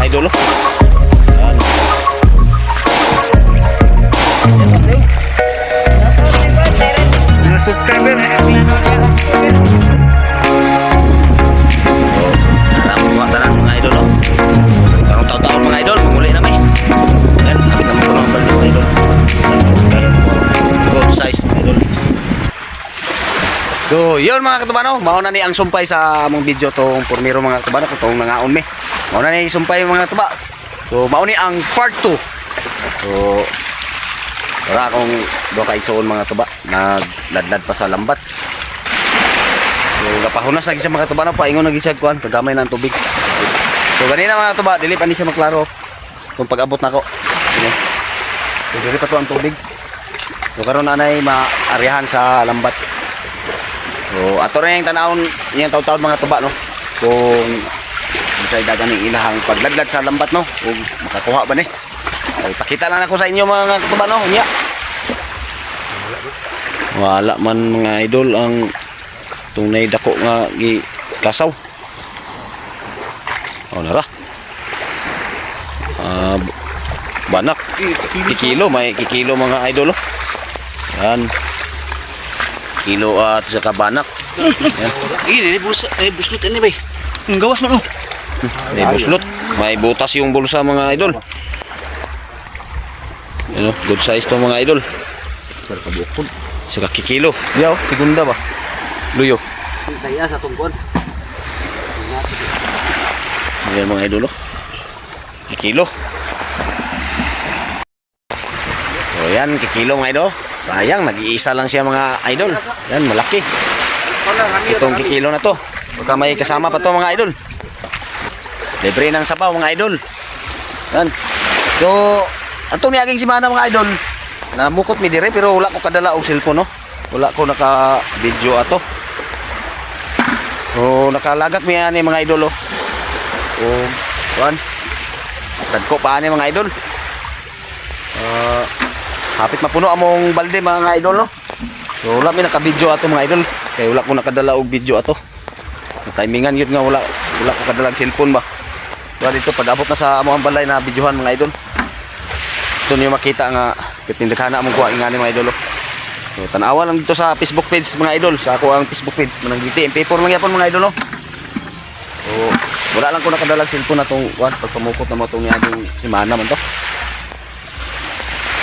mga idol. Yan. Mga subscriber. Tarang mga idol. Karong taon-taon mga idol, mumuli na may. Yan, napit naman ko ng balde mga idol. Good size mga idol. So, yun mga katubano, mauna ni ang sumpay sa among video tong pormiro mga katubano, kung nangaon mi. Mauna ni sumpay mga katuba. So, mauni ang part 2. So, wala akong doon kaigsoon mga tuba, nagladlad pa sa lambat. So, kapahunas lagi siya mga tuba na paingon lagi siya kuan, kagamay na ang tubig. So, ganina mga tuba, dili pa ni siya maklaro kung pag-abot na ko. So, dili pa to ang tubig. So, karon na nay maaryahan sa lambat. So, ato rin yung tanawon niyang taon-taon mga tuba, no? Kung masay dagan ng ilahang pagladlad sa lambat, no? Kung makakuha ba ni? Ay, pakita lang ako sa inyo mga tuba, no? Nya. Wala man mga idol ang tunay dako nga gi kasaw. Oh, nara. Banak. Kikilo, may kikilo mga idol, oh. Yan. Kilo at saka banak. Yan. Ini buslot ini bay. Ang gawas man oh. May buslot. May butas yung bulsa mga idol. Ano, good size to mga idol. Saka kikilo. Yaw, tigunda ba? Luyo. Kaya sa tungkod. Yan mga idol, oh. Kikilo. So yan, kikilo mga idol. Sayang, nag-iisa lang siya mga idol. Yan, malaki. Itong kikilo na to. Baka may kasama pa to mga idol. Libre ng sabaw mga idol. Yan. So, ato ni aking simana mga idol. Namukot mi dire pero wala ko kadala og cellphone, no. Wala ko naka-video ato. So, nakalagat mi ani mga idol, oh. So, kuan. Tagko pa ani mga idol. Hapit mapuno among balde mga idol, no. So wala mi naka-video ato mga idol. Kaya wala ko nakadala og video ato. Timingan yun nga wala ko kadala og cellphone ba. So dito pag abot na sa among balay na videohan mga idol. Ito niyo makita nga pitindaghan na among kuha ingani mga idol, oh. So tan-awa lang dito sa Facebook page mga idol. Sa ako ang Facebook page manang MP4 lang yapon mga idol, no. So wala lang ko nakadala og cellphone na tong kuan pag pamukot na mo tong aging simana man to.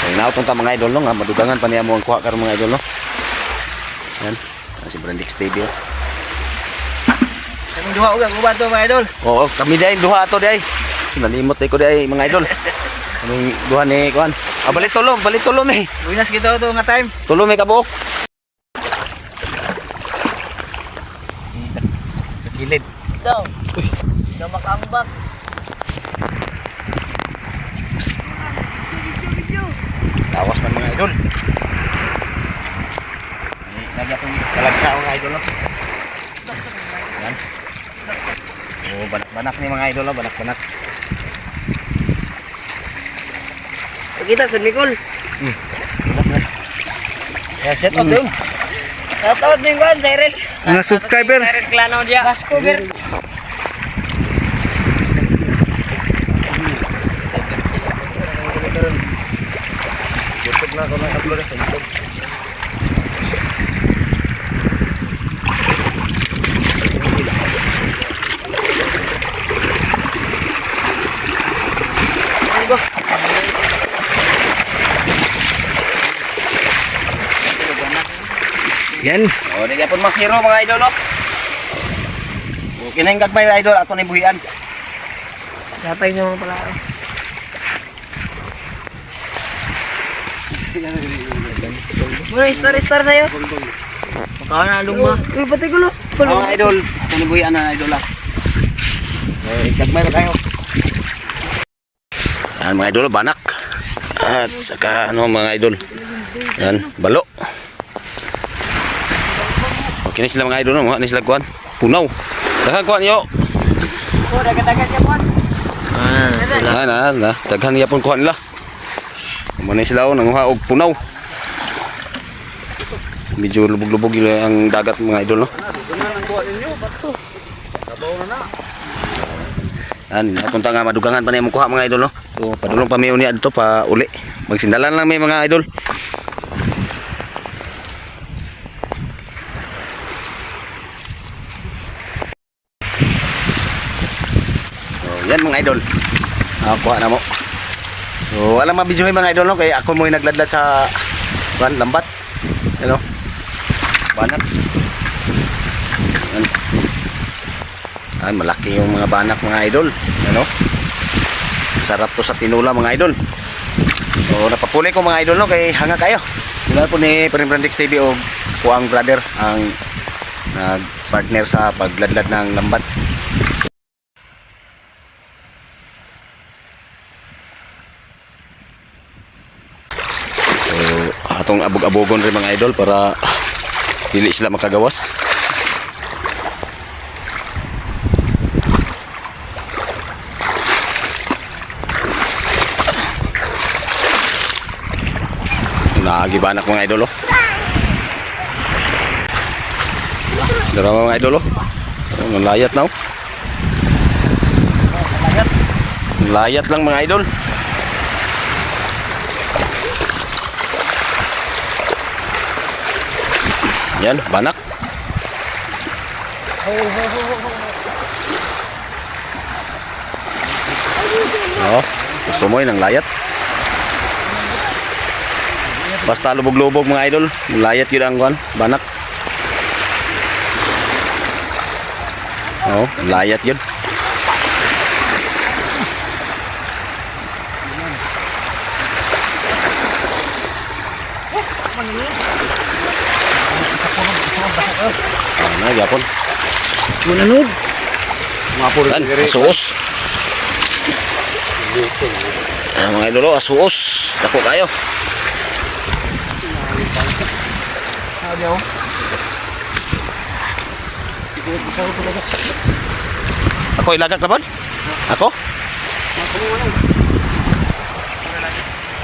Ay nautong ta mga idol, no, nga madugangan pa niya mo ang kuha karon mga idol, no. Yan, si Brandix baby, oh. Kaming duha ugang uban to mga idol. Oo, kami dai duha ato dai. Nalimot ko dai mga idol. Kaming duha ni kuan. Balik tulom eh. Winas kita to nga time. Tulom eh kabuok. Gilid. Daw. Uy, daw makambak. Tawas man mga idol. Lagi akong kalagsa mga idol, no. Yan. Oh, banak-banak ni mga idol, no, banak-banak. Kita sa Nicole. Ya, set up dong. Shout out mingguan Cyril. Mga subscriber. Cyril Klano dia. Vancouver. YouTube na ako na upload sa YouTube. Yan. Oh, di gyapon masiro mga idol, oh. Okay na yung gagmay idol ato ni buhian. Datay sa mga pala. Muna star sa'yo. Baka na luma. Uy, pati gulo. Mga idol, ato ni buhian na idol, ah. Gagmay ba tayo? Yan mga idol, banak. At saka ano mga idol. Yan, balo. Okay na sila mga idol, no? Mga sila kuhan. Punaw. Daghan kuhan nyo. Oh, dagat-dagat yan po. Daghan yapon kuhan nila. Muna sila, oh, nanguha og punaw. Medyo lubog-lubog yun ang dagat mga idol, no? Yan, napunta nga madugangan pa na yung kuha mga idol, no? So, padulong pa may unya dito pa uli. Magsindalan lang may mga idol. So, yan mga idol. Kuha na mo. So, walang mabidyohin mga idol, no? Kaya ako mo yung nagladlad sa lambat. Ano? Banak. Yan. Ay, malaki yung mga banak mga idol. Ano? Sarap to sa tinula mga idol. So, napapuli ko mga idol, no? Kay hanga kayo. Sila po ni Brandix TV o Kuang Brother ang nag-partner sa pagladlad ng lambat. So, atong abog-abogon rin mga idol para dili sila makagawas. Nagibanak mga idol, oh. Dara mga idol, oh. Ang layat na, oh. Layat lang mga idol. Yan, banak. Oh, gusto mo yun ang layat. Basta lubog-lubog mga idol, layat yun ang kuwan, banak. Oh, layat yun. Ano, yapon. Mananood. Yan, asuos. Mga idol, asuos. Dako kayo. Ako ilagak naman? Ako?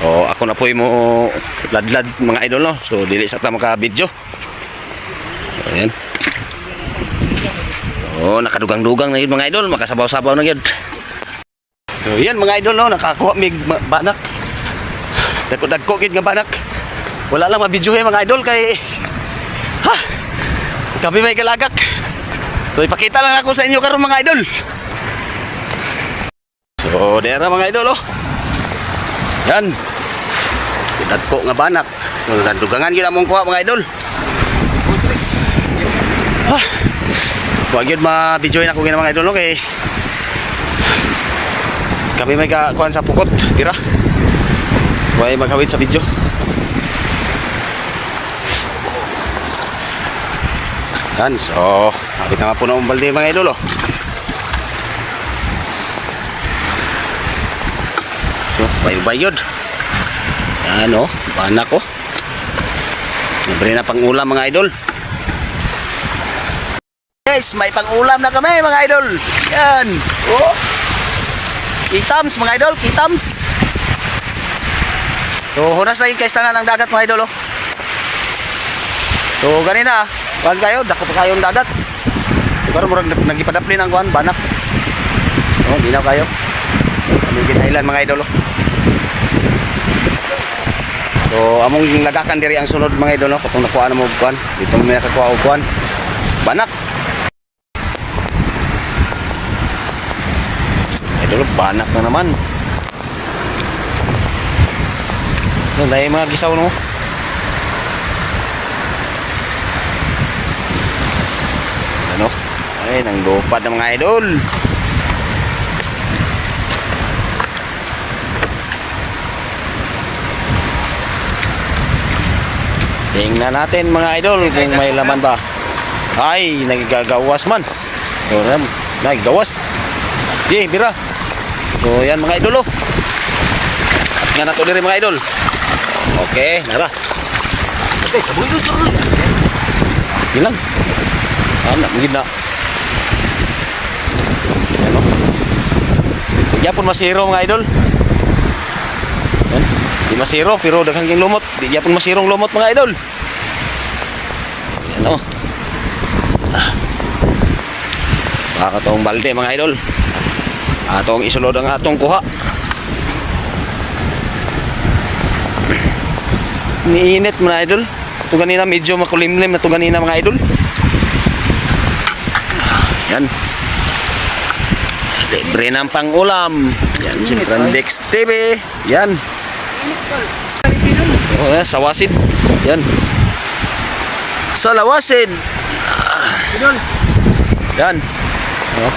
Oh, ako na po yung ladlad mga idol, no? So, dili sa tama ka video. Ayan. Oh, nakadugang-dugang na yun mga idol. Makasabaw-sabaw na yun. So, yan mga idol, no? Nakakuha mig banak. Dagko-dagko kid nga banak. Wala lang mabidyohin mga idol kay kami may kalagak. So ipakita lang ako sa inyo karon mga idol. So dera mga idol, oh. Yan. Dagko nga banak. So nandugangan gyud among kuha mga idol. Wag yun mabidyohin ako gina mga idol, no? Kay kami may kakuhan sa pukot. Tira. Huwag maghawid sa video. Yan, so habit na nga po na umbalde mga idol, oh. So, bayod. Yan, oh, banak, oh. Libre na pang ulam mga idol. Guys, may pang ulam na kami mga idol. Yan, oh. Kitams mga idol, kitams. So, hunas lagi guys tangan ng dagat mga idol, oh. So, ganina, kuhan kayo, dako pa kayong dagat. Pero murag nagipadaplin ang kuhan, banak. Oh, dinaw kayo. Amigin Island mga idol, oh. So, among lagakan diri ang sunod mga idol, oh. Katong nakuha na mo kuhan. Dito mo nakakuha og kuhan. Banak. Idol, banak na naman. Yan, dahil mga gisaw, no? Ano? Ay, nang lupad ng mga idol. Tingnan natin mga idol kung may laman ba. Ay, nagagawas man. So, nagagawas. Di, bira. So, yan mga idol, oh. At nga nato diri mga idol. Okay, nara. Okay, sabuhay ko. Ilang? Anak, mungkin na. Ano? Di pun masiro mga idol. Yan. Di masiro, pero daghang king lumot. Di pun masirong lumot mga idol. Ano? Baka tong balde mga idol. Atong isulod ang atong kuha. Niinit mga idol. Ito ganina medyo makulimlim na ito ganina mga idol. Yan. Libre ng pang-ulam. Yan si Brandex TV. Yan. Oh, yan, sawasid. Yan. Salawasid. Idol. Yan. Oh.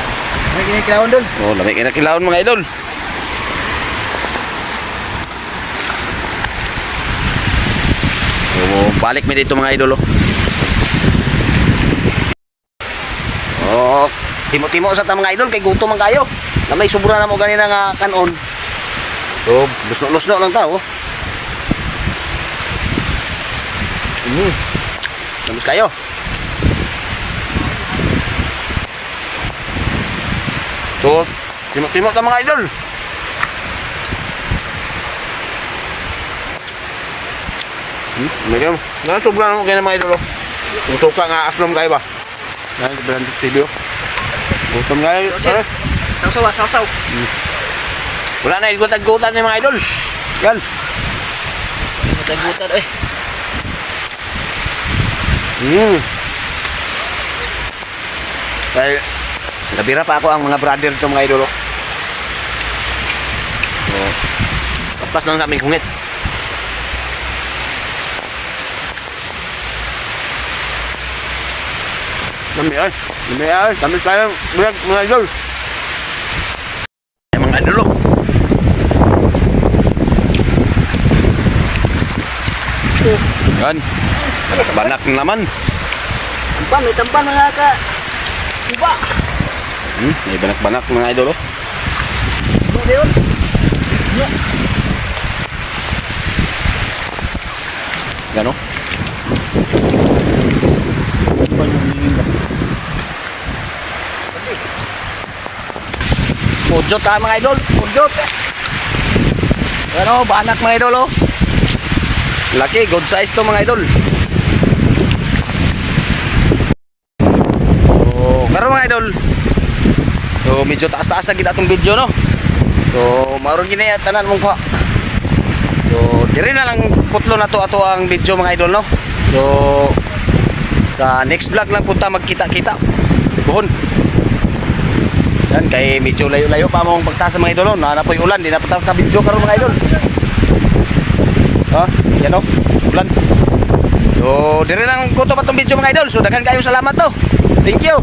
May kinikilawan doon. Oh, lamig na kilawon mga idol. So, balik mi dito mga idol. Oh, timo-timo sa ta mga idol kay gutom man kayo. Na may sobra na mo ganina nga kanon. So, lusno-lusno lang ta, oh. Tamis kayo. So, timo-timo ta mga idol. Medyo, sobra na mo kaya mga idol, oh. Kung suka nga aslam kayo ba? Yan, Brandex TV, oh. Gutom kayo. Tara. Sausaw. Wala na igutan-gutan ni mga idol. Yan. Butan-butan eh. Kaya, nabira pa ako ang mga brother sa mga idol. So, pas lang sa aming kungit. Dami ay, tamis tayo, mga idol. Ay, mga idol, oh. Yan, banak naman. Tampan, may tampan mga ka. Iba. May banak-banak mga idol, oh. Ano ba yun? Gano? Pujot tayo mga idol, pujot. Ano, banak mga idol, oh. Laki, good size to mga idol. So, karon mga idol. So, medyo taas-taas na kita itong video, no? So, maroon gini tanan mong kuha. So, diri na lang putlo na to ato ang video mga idol, no? So, sa next vlog lang punta magkita-kita. Buhon. Yan, kay medyo layo-layo pa mong pagtaas sa mga idol, no? Naanapoy ulan, di na patapos na video karon mga idol. Yan o, ulan. So, diri lang ko to patong video mga idol. So, daghan kayong salamat to. Thank you.